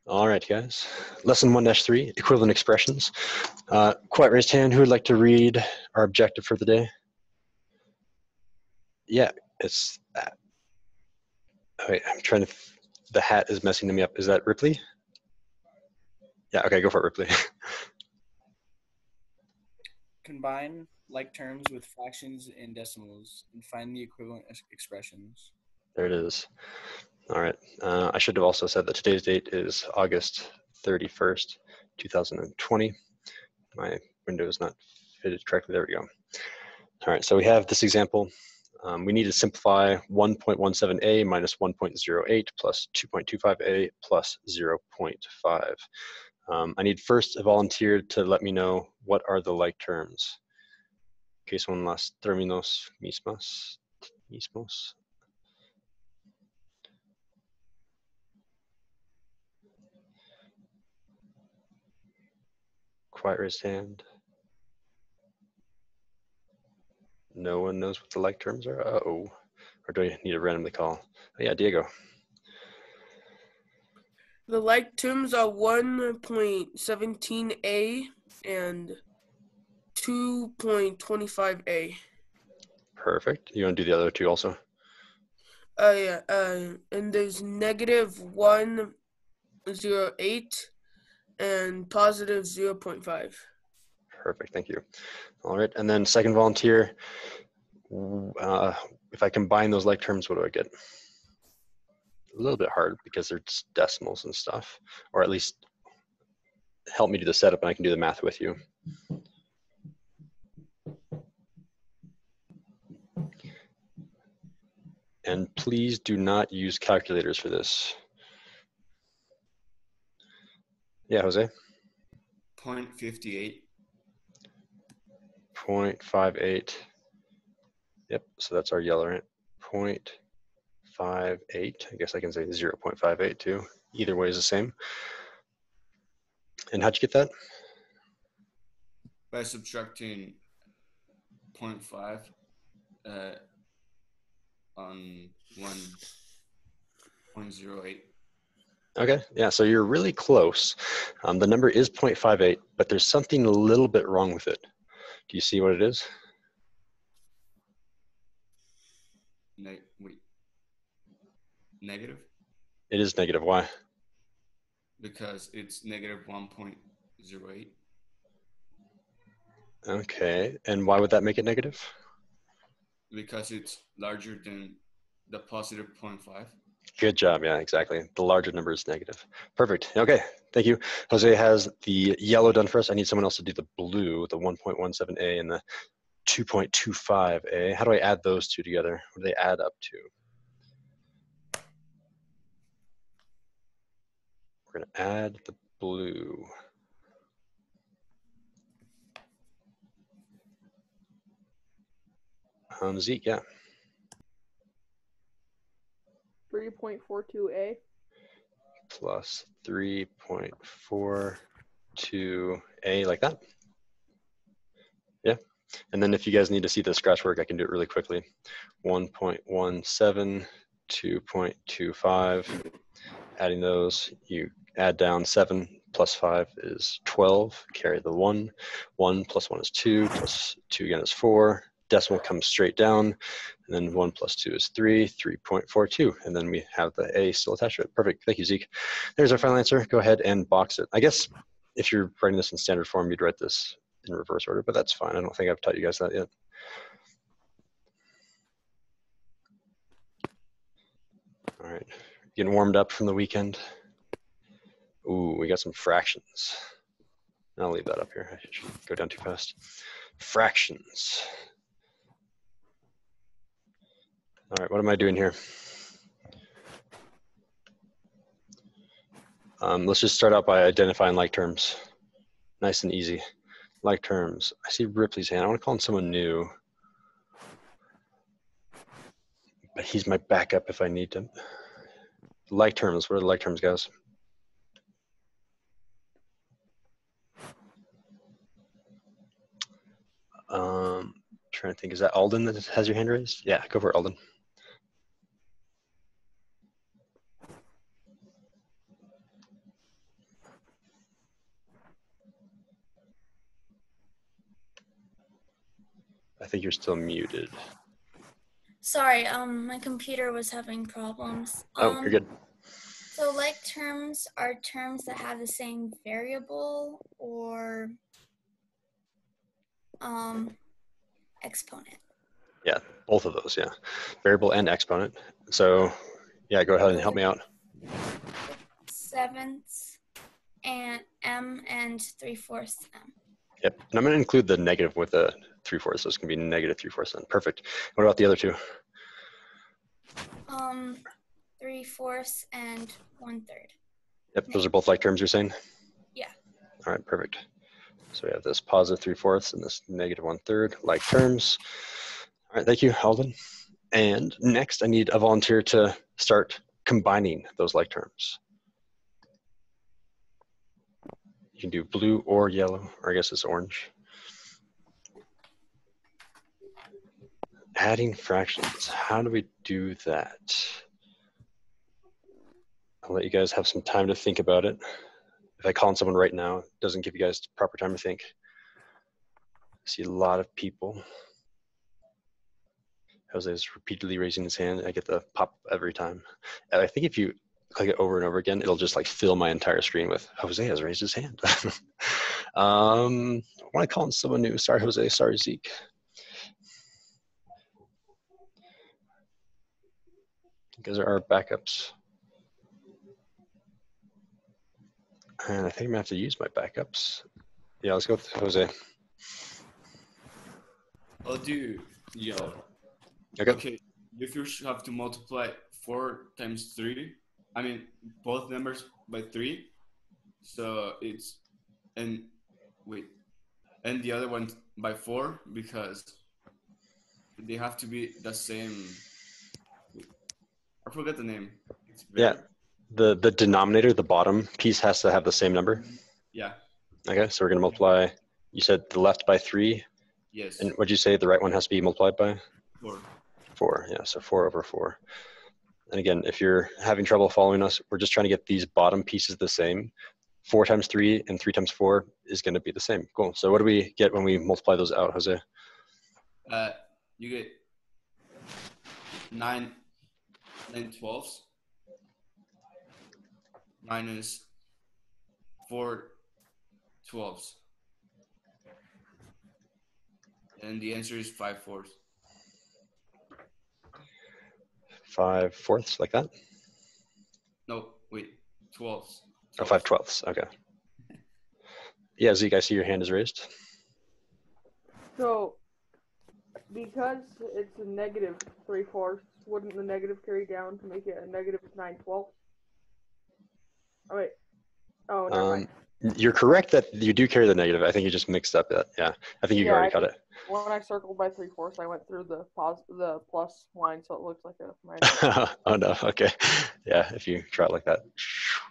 All right, guys. Lesson 1-3, equivalent expressions. Quiet raised hand, who would like to read our objective for the day? Yeah, it's that. Oh, wait, I'm trying to, the hat is messing me up. Is that Ripley? Yeah, okay, go for it, Ripley. Combine like terms with fractions and decimals and find the equivalent expressions. There it is. All right. I should have also said that today's date is August 31st, 2020. My window is not fitted correctly. There we go. All right, so we have this example. We need to simplify 1.17a minus 1.08 plus 2.25a plus 0.5. I need first a volunteer to let me know what are the like terms. ¿Qué son las términos mismos? Quiet raised hand. No one knows what the like terms are? Uh-oh. Or do I need to randomly call? Oh, yeah, Diego. The like terms are 1.17a and 2.25a. Perfect. You want to do the other two also? Yeah. And there's negative 1.08 and positive 0.5. Perfect. Thank you. All right. And then second volunteer, if I combine those like terms, what do I get? A little bit hard because they're just decimals and stuff, or at least help me do the setup and I can do the math with you. And please do not use calculators for this. Yeah, Jose? 0.58. 0.58. Yep, so that's our yellow, right? 0.58. I guess I can say 0.58 too. Either way is the same. And how'd you get that? By subtracting 0.5 on 1.08. Okay, yeah, so you're really close. The number is 0.58, but there's something a little bit wrong with it. Do you see what it is? Negative? It is negative. Why? Because it's negative 1.08. Okay, and why would that make it negative? Because it's larger than the positive 0.5. Good job, yeah, exactly. The larger number is negative. Perfect, okay, thank you. Jose has the yellow done for us. I need someone else to do the blue, the 1.17a and the 2.25a. How do I add those two together? What do they add up to? We're gonna add the blue. Zeke, yeah. 3.42a. Plus 3.42a, like that. Yeah. And then if you guys need to see the scratch work, I can do it really quickly. 1.17, 2.25. Adding those, you add down 7 plus 5 is 12. Carry the 1. 1 plus 1 is 2, plus 2 again is 4. Decimal comes straight down, and then 1 plus 2 is 3, 3.42, and then we have the A still attached to it. Perfect, thank you, Zeke. There's our final answer. Go ahead and box it. I guess if you're writing this in standard form, you'd write this in reverse order, but that's fine. I don't think I've taught you guys that yet. All right, getting warmed up from the weekend. Ooh, we got some fractions. I'll leave that up here. I should go down too fast. Fractions. All right, what am I doing here? Let's just start out by identifying like terms. Nice and easy. Like terms. I see Ripley's hand. I want to call him someone new. But he's my backup if I need to. Like terms. What are the like terms, guys? Trying to think. Is that Alden that has your hand raised? Yeah, go for it, Alden. think you're still muted. Sorry, my computer was having problems. Oh, you're good. So like terms are terms that have the same variable or exponent. Yeah, both of those, yeah. Variable and exponent. So yeah, go ahead and help me out. Sevenths and m and 3/4 m. Yep, and I'm gonna include the negative with the 3/4, so it's gonna be negative 3/4 then. Perfect. What about the other two? 3/4 and 1/3. Yep, those are both like terms you're saying? Yeah. All right, perfect. So we have this positive 3/4 and this negative 1/3 like terms. All right, thank you, Alden. And next I need a volunteer to start combining those like terms. You can do blue or yellow, or I guess it's orange. Adding fractions, how do we do that? I'll let you guys have some time to think about it. If I call on someone right now, it doesn't give you guys proper time to think. I see a lot of people. Jose is repeatedly raising his hand. I get the pop every time. And I think if you click it over and over again, it'll just like fill my entire screen with Jose has raised his hand. I want to call on someone new. Sorry, Jose. Sorry, Zeke. You guys are our backups. And I think I'm gonna have to use my backups. Yeah, let's go with Jose. I'll do yellow. Okay, you first have to multiply 4 times 3. I mean, both numbers by 3. So it's, and the other one by 4 because they have to be the same. I forgot the name. Yeah, the denominator, the bottom piece has to have the same number. Yeah. Okay, so we're gonna multiply, you said the left by 3. Yes. And what'd you say the right one has to be multiplied by? 4. 4, yeah, so 4 over 4. And again, if you're having trouble following us, we're just trying to get these bottom pieces the same. 4 times 3 and 3 times 4 is going to be the same. Cool. So what do we get when we multiply those out, Jose? You get 9 twelfths minus 4 twelfths. And the answer is 5/4. 5/4, like that? No, wait, 12ths. Oh, 5/12. Okay. Yeah, Zeke, I see your hand is raised. So, because it's a negative 3/4, wouldn't the negative carry down to make it a negative 9/12? Oh, wait. Oh, never mind. You're correct that you do carry the negative. I think you just mixed up that. Yeah, I think you already caught it. When I circled by 3/4, I went through the plus line, so it looks like a minus. Oh no, okay. Yeah, if you draw it like that,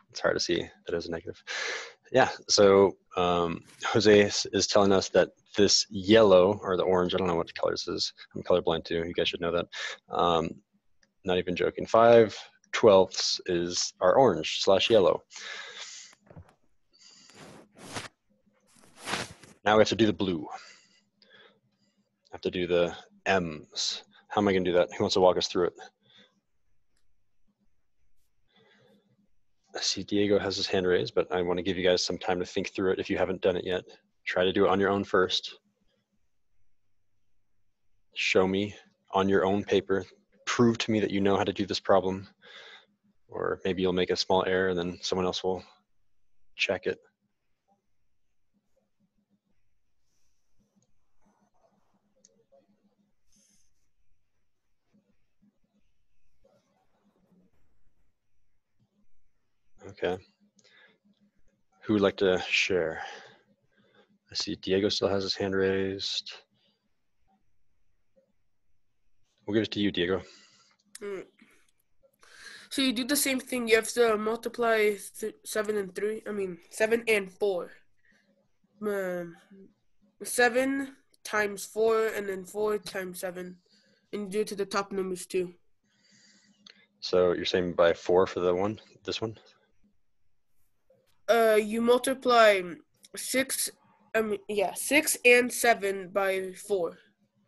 it's hard to see that as a negative. Yeah, so Jose is telling us that this yellow, or the orange, I don't know what color this is. I'm colorblind too, you guys should know that. Not even joking, 5/12 is our orange / yellow. Now we have to do the blue. I have to do the M's. How am I gonna do that? Who wants to walk us through it? I see Diego has his hand raised, but I want to give you guys some time to think through it if you haven't done it yet. Try to do it on your own first. Show me on your own paper. Prove to me that you know how to do this problem. Or maybe you'll make a small error and then someone else will check it. Okay. Who would like to share? I see Diego still has his hand raised. We'll give it to you, Diego. So you do the same thing. You have to multiply 7 and 4. 7 times 4 and then 4 times 7. And you do it to the top numbers too. So you're saying by 4 for this one? You multiply 6 and 7 by 4.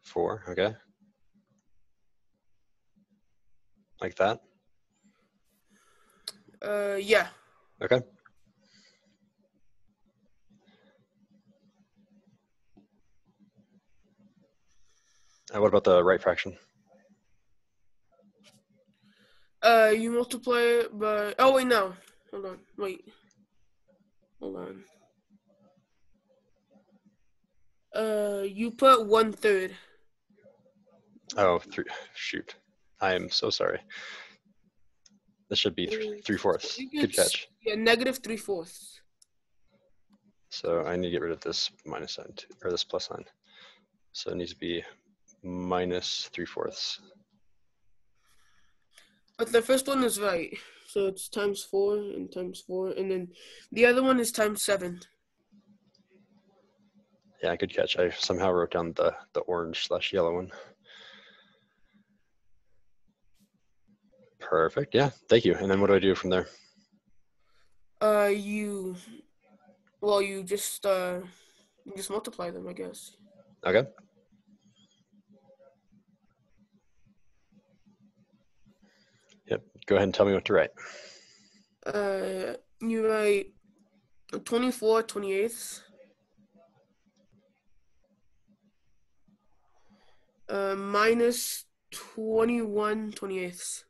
4, okay. Like that? Yeah. Okay. What about the right fraction? You multiply it by, oh wait, no. Hold on, wait. Hold on. You put 1/3. Oh, shoot. I am so sorry. This should be 3/4. Good catch. Yeah, negative 3/4. So I need to get rid of this minus sign, or this plus sign. So it needs to be minus 3/4. But the first one is right. So it's times 4 and times 4. And then the other one is times 7. Yeah, good catch. I somehow wrote down the orange/yellow one. Perfect. Yeah, thank you. And then what do I do from there? You just multiply them, I guess. Okay. Yep. Go ahead and tell me what to write. You write 24/28 minus 21/28.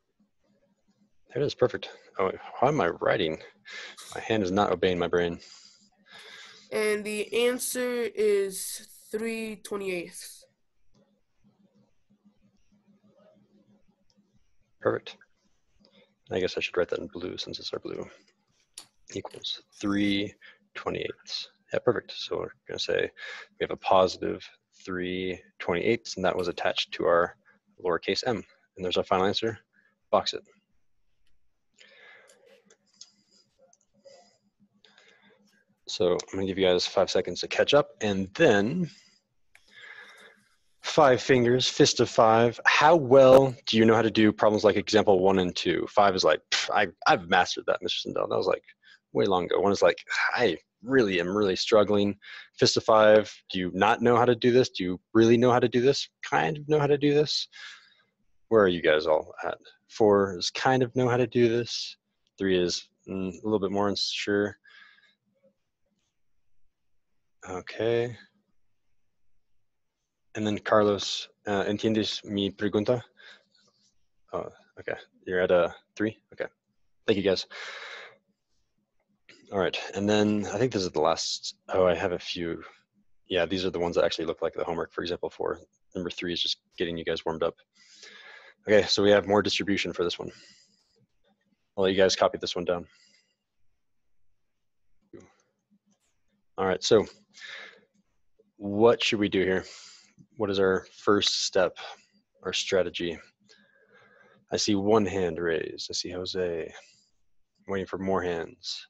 There it is. Perfect. Oh, how am I writing? My hand is not obeying my brain. And the answer is 3/28. Perfect. I guess I should write that in blue since it's our blue. Equals 3/28. Yeah, perfect. So we're going to say we have a positive 3/28, and that was attached to our lowercase m. And there's our final answer. Box it. So I'm going to give you guys 5 seconds to catch up, and then 5 fingers, fist of 5. How well do you know how to do problems like example 1 and 2? 5 is like, I've mastered that, Mr. Sindel. That was like way long ago. 1 is like, I really am really struggling. Fist of 5, do you not know how to do this? Do you really know how to do this? Kind of know how to do this? Where are you guys all at? 4 is kind of know how to do this. 3 is a little bit more unsure. Okay. And then Carlos, ¿entiendes mi pregunta? Oh, okay. You're at 3? Okay. Thank you, guys. All right. And then I think this is the last. Oh, I have a few. Yeah, these are the ones that actually look like the homework. For example, 4. Number 3 is just getting you guys warmed up. Okay, so we have more distribution for this one. I'll let you guys copy this one down. All right, so what should we do here? What is our first step, our strategy? I see 1 hand raised. I see Jose. I'm waiting for more hands.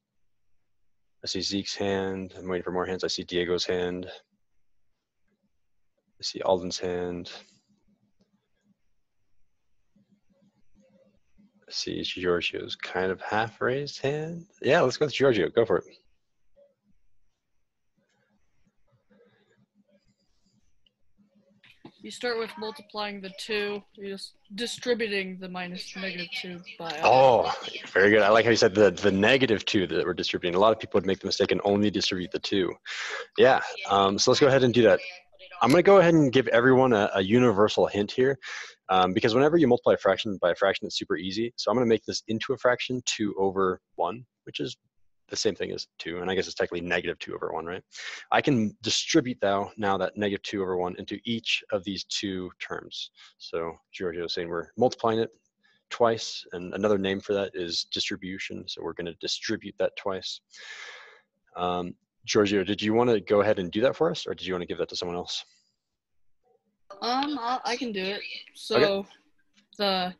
I see Zeke's hand. I'm waiting for more hands. I see Diego's hand. I see Alden's hand. I see Giorgio's kind of half raised hand. Yeah, let's go with Giorgio. Go for it. You start with multiplying the 2. You're just distributing the -2 by. Oh, very good. I like how you said the -2 that we're distributing. A lot of people would make the mistake and only distribute the 2. Yeah. So let's go ahead and do that. I'm going to go ahead and give everyone a universal hint here, because whenever you multiply a fraction by a fraction, it's super easy. So I'm going to make this into a fraction 2/1, which is the same thing as 2, and I guess it's technically -2/1, right? I can distribute now that -2/1 into each of these 2 terms. So Giorgio is saying we're multiplying it twice, and another name for that is distribution. So we're going to distribute that twice. Giorgio, did you want to go ahead and do that for us, or did you want to give that to someone else? I can do it. So Okay. the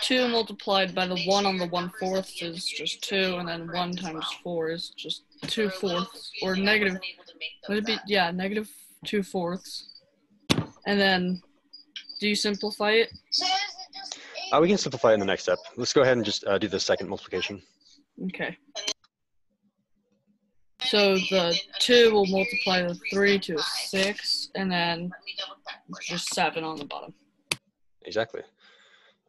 2 multiplied by the 1 on the 1/4 is just 2, and then 1 times 4 is just 2/4, or negative. Would it be? Yeah, -2/4. And then, do you simplify it? We can simplify it in the next step. Let's go ahead and just do the second multiplication. Okay. So the 2 will multiply the 3 to a 6, and then It's just 7 on the bottom. Exactly.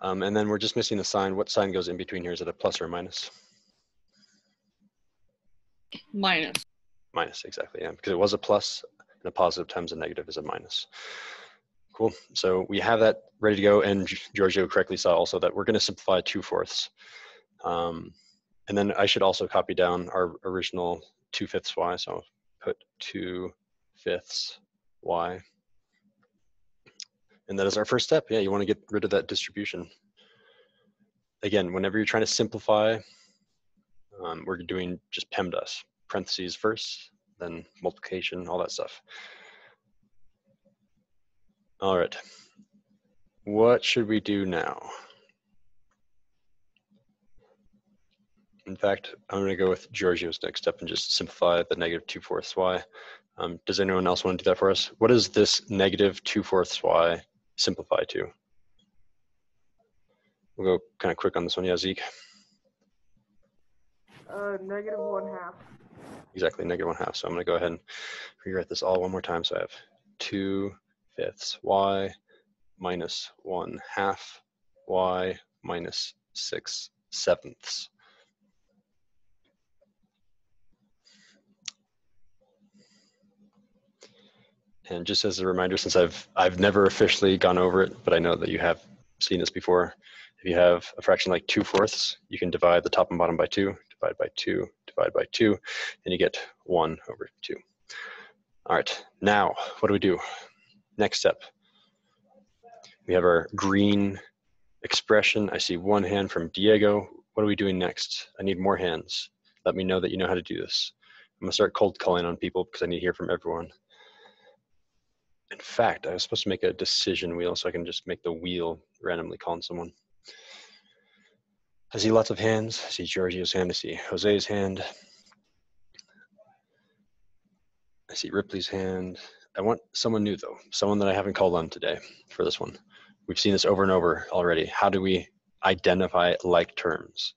And then we're just missing the sign. What sign goes in between here? Is it a plus or a minus? Minus. Minus, exactly, yeah. Because it was a plus, and a positive times a negative is a minus. Cool. So we have that ready to go, and Giorgio correctly saw also that we're going to simplify 2/4. And then I should also copy down our original 2/5 y. So I'll put 2/5 y. And that is our first step. Yeah, you want to get rid of that distribution. Again, whenever you're trying to simplify, we're doing just PEMDAS, parentheses first, then multiplication, all that stuff. All right. What should we do now? In fact, I'm going to go with Giorgio's next step and just simplify the negative 2/4 y. Does anyone else want to do that for us? What does this negative 2/4 y simplify to? We'll go kind of quick on this one. Yeah, Zeke? Negative 1/2. Exactly, negative 1/2. So I'm going to go ahead and rewrite this all one more time. So I have 2/5 y minus 1/2 y minus 6/7. And just as a reminder, since I've never officially gone over it, but I know that you have seen this before. If you have a fraction like 2/4, you can divide the top and bottom by 2, divide by 2, divide by 2, and you get 1/2. All right, now what do we do? Next step. We have our green expression. I see one hand from Diego. What are we doing next? I need more hands. Let me know that you know how to do this. I'm gonna start cold calling on people because I need to hear from everyone. In fact, I was supposed to make a decision wheel so I can just make the wheel randomly call on someone. I see lots of hands. I see Giorgio's hand. I see Jose's hand. I see Ripley's hand. I want someone new though, someone that I haven't called on today for this one. We've seen this over and over already. How do we identify like terms?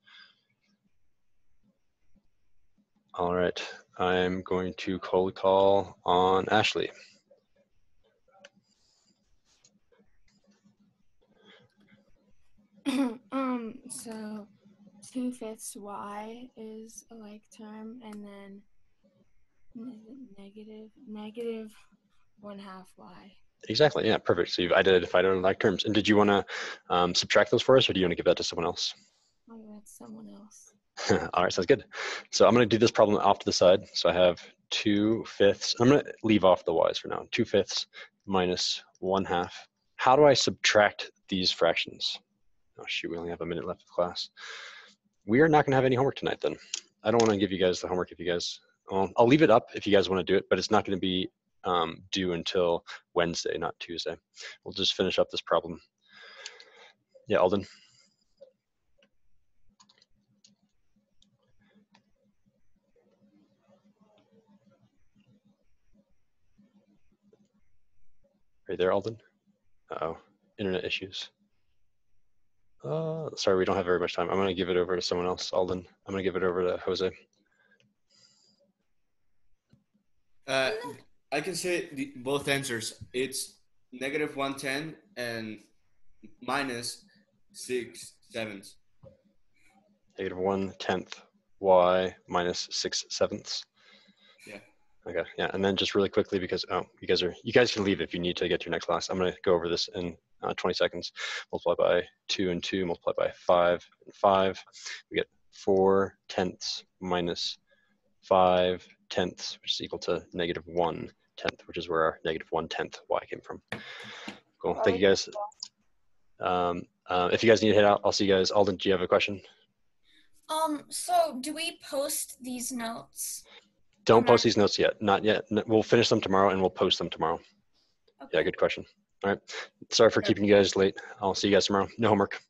All right, I'm going to cold call on Ashley. So 2/5 y is a like term, and then negative 1/2 y. Exactly, yeah, perfect. So you've identified our like terms. And did you want to subtract those for us, or do you want to give that to someone else? Oh, that's someone else. All right, sounds good. So I'm going to do this problem off to the side. So I have 2/5. I'm going to leave off the y's for now. 2/5 minus 1/2. How do I subtract these fractions? Oh shoot, we only have a minute left of class. We are not going to have any homework tonight then. I don't want to give you guys the homework if you guys, I'll leave it up if you guys want to do it, but it's not going to be due until Wednesday, not Tuesday. We'll just finish up this problem. Yeah, Alden. Are you there, Alden? Uh-oh, internet issues. Sorry, we don't have very much time. I'm going to give it over to someone else, Alden. I'm going to give it over to Jose. I can say both answers. It's negative 1/10 and minus 6/7. Negative 1/10 y minus 6/7. Yeah. Okay, yeah, and then just really quickly because you guys can leave if you need to get to your next class. I'm going to go over this in 20 seconds. Multiply by 2 and 2, multiply by 5 and 5. We get 4/10 minus 5/10, which is equal to negative 1/10, which is where our negative 1/10 y came from. Cool. Thank you guys. If you guys need to head out, I'll see you guys. Alden, do you have a question? So do we post these notes? Don't post these notes yet. Not yet. We'll finish them tomorrow and we'll post them tomorrow. Okay. Yeah, good question. All right. Sorry for keeping you guys late. I'll see you guys tomorrow. No homework.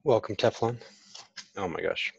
Welcome, Teflon. Oh my gosh.